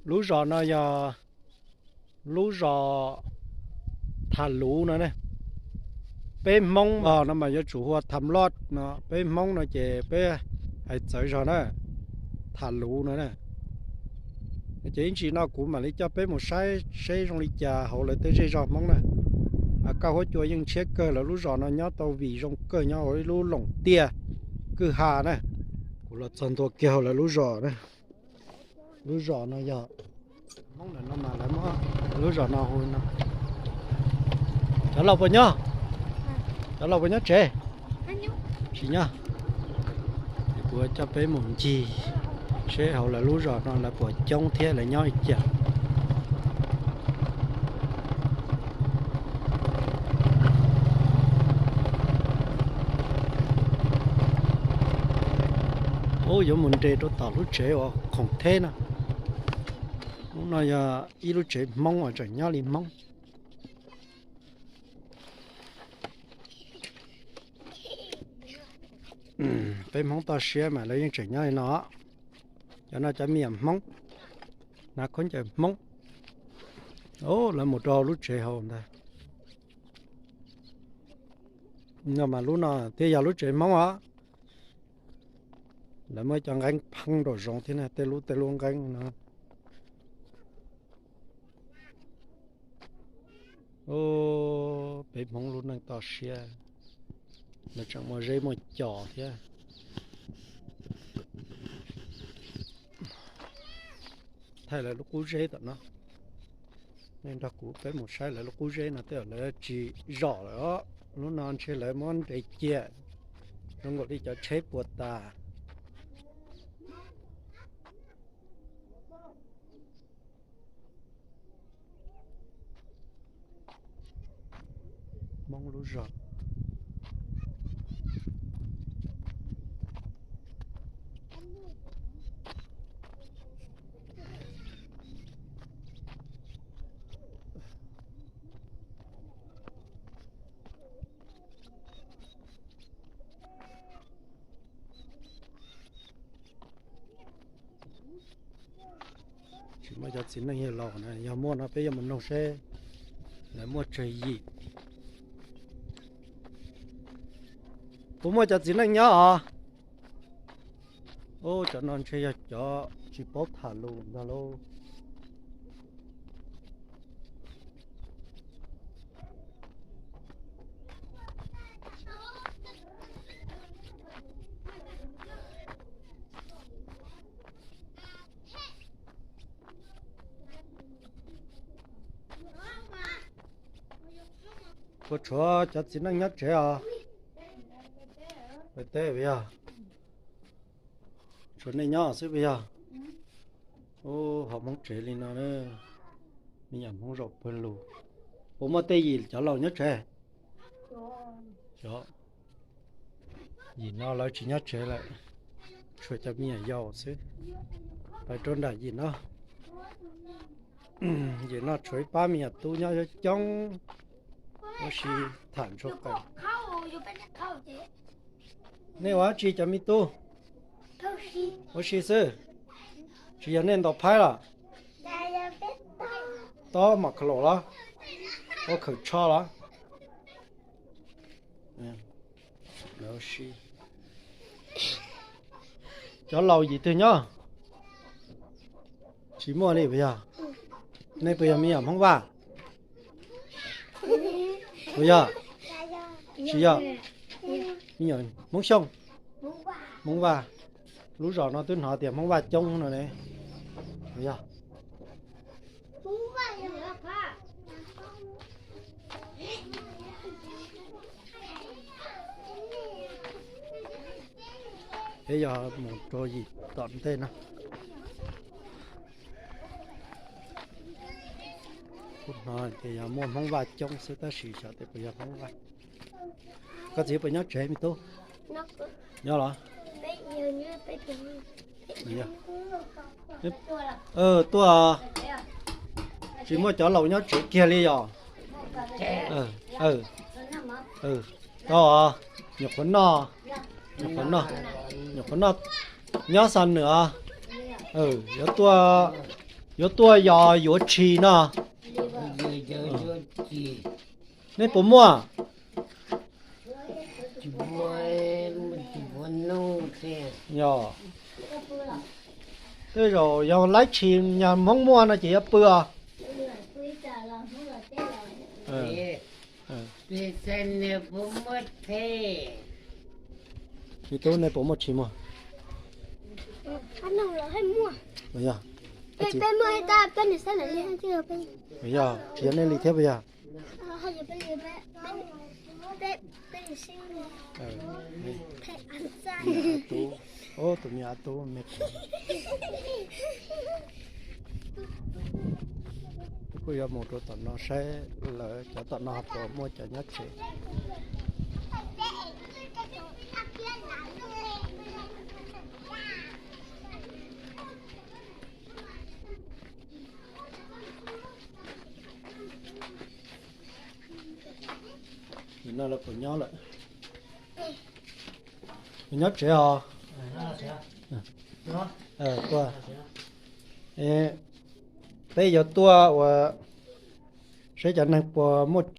lú giò nó giờ lú giò thả lú nữa này bé mông vào nó mà cho chủ hoa thăm lót nó bé mông nó chè bé hay chơi rồi đó thả lú nữa nè chỉ chỉ nó cũng mà lấy cho bé một sai sai trong lịch trà hậu lại tới dây giò mông này à cao hối chùa nhưng chết cơ là lú giò nó nhớ tàu vì trong cơ nhớ hối lú lỏng tia cứ hà này cũng là chân tua kêu là lú giò này lú giò nó giờ mong là nó mà lại mong lú giò nó hồi nó trả lâu bao nhiêu trả lâu bao nhiêu trẻ chị nhá của cho bé một chi sẽ hậu là lú giò nó là của trong thế là nhau chả ô giờ mình trẻ tôi tạo lú trẻ ở không thế nào nó giờ ít lú trẻ mong ở chỗ nhau liền mong bé mong to xe mà lấy những trẻ nhau nó cho nó cho miệng mong nó con trẻ mong ô là một trò lú trẻ hồn đây nhưng mà lú nó thế giờ lú trẻ mong á là mới cho anh phăng đồ rong thế này tê luôn anh nó ô bé mong luôn đang to xe nó chẳng mà dây một chỏ thế thay là lúc cú dây tận nó nên ta cú bé một sai là lúc cú dây nó tức là chỉ rõ đó nó non chơi lại món để chè nó gọi đi cho chế bột ta mong lú giò chỉ mà giờ xin nó nhiều lò này giờ mua nó bây giờ mình nông xe lại mua chơi gì bố mua cho xin nó nhớ à ô cho non chơi cho chỉ bóp thả luôn đó luôn có chỗ cho xin nó nhớ trẻ à phải té bây giờ chỗ này nhỏ xíu bây giờ ô họ mong trẻ lên nó nữa mình nhầm mong rộp bên lù bố mà tê gì cho lâu nhất trẻ đó gì nó lấy chỉ nhất trẻ lại cho cho mình giàu xíu phải trốn đại gì nó gì nó chuối ba miệng tu nhau cho trong nó xì thản cho cái nè quá chị cho mi tu ô xì sư chị giờ nên đọc phái là to mà khổ lo ô khử cho lo nó xì cho lâu gì thôi nhá chỉ mua này bây giờ này bây giờ mi làm không va bây giờ chị giờ mi nhở muốn xong muốn va lú giò nó tính họ tiền muốn va trông rồi này bây giờ bây giờ một trò gì tận tên nào nói thì giờ mua mong vài trong sẽ ta xì sợ thì bây giờ mong vài có gì bây giờ trẻ mi tu nhớ là tôi chỉ mua chó lẩu nhớ chuyện kia đi rồi đó nhục phấn no nhớ săn nữa nhớ tôi 有多要有吃呢，有几，你不么？我弄的，哟，对rồi, giờ lấy chim nhà mong mua nó chỉ bữa. 对真的不没配， thì tôi này bố một chim mà. Anh nào là hay mua. Bây giờ, Bên mua hay ta bên này sao lại đi hay chưa bên? bây giờ, chuyện này lý thế bây giờ. Hay là bên này xin phải ăn chay. Ô, tụi mình ăn tô mệt. Bây giờ một đôi tận nó sẽ là cho tận nó học có mua cho nhất sẽ. Nó là của nhau lại. Nhất sẽ hả? Qua. Bây giờ tua và sẽ cho năng của một